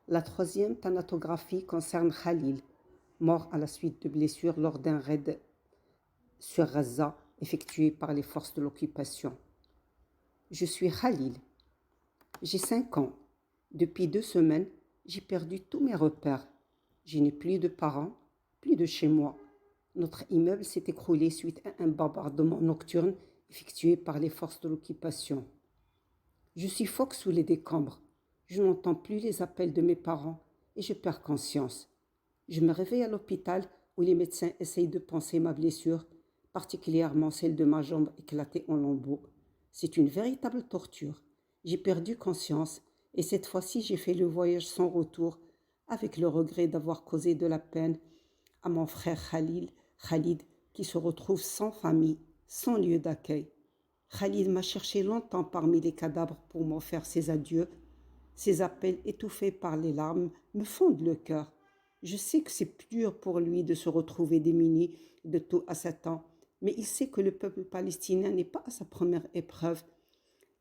La troisième thanatographie concerne Khalil, mort à la suite de blessures lors d'un raid sur Gaza effectué par les forces de l'occupation. Je suis Khalil. J'ai 5 ans. Depuis 2 semaines, j'ai perdu tous mes repères. Je n'ai plus de parents, plus de chez moi. Notre immeuble s'est écroulé suite à un bombardement nocturne effectué par les forces de l'occupation. Je suffoque sous les décombres. Je n'entends plus les appels de mes parents et je perds conscience. Je me réveille à l'hôpital où les médecins essayent de panser ma blessure, particulièrement celle de ma jambe éclatée en lambeaux. C'est une véritable torture. J'ai perdu conscience et cette fois-ci j'ai fait le voyage sans retour avec le regret d'avoir causé de la peine à mon frère Khalid, qui se retrouve sans famille, sans lieu d'accueil. Khalid m'a cherché longtemps parmi les cadavres pour m'en faire ses adieux. Ses appels étouffés par les larmes me fondent le cœur. Je sais que c'est dur pour lui de se retrouver démuni de tout à 7 ans, mais il sait que le peuple palestinien n'est pas à sa première épreuve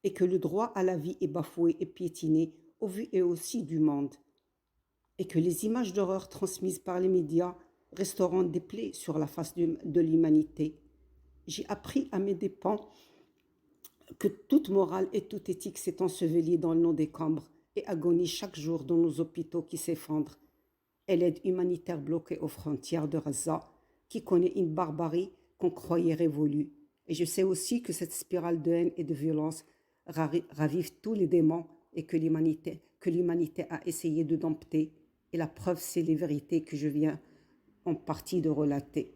et que le droit à la vie est bafoué et piétiné au vu et aussi du monde, et que les images d'horreur transmises par les médias resteront des plaies sur la face de l'humanité. J'ai appris à mes dépens que toute morale et toute éthique s'est ensevelie dans nos décombres et agonise chaque jour dans nos hôpitaux qui s'effondrent, et l'aide humanitaire bloquée aux frontières de Gaza, qui connaît une barbarie qu'on croyait révolue. Et je sais aussi que cette spirale de haine et de violence ravive tous les démons et que l'humanité a essayé de dompter. Et la preuve, c'est les vérités que je viens en partie de relater.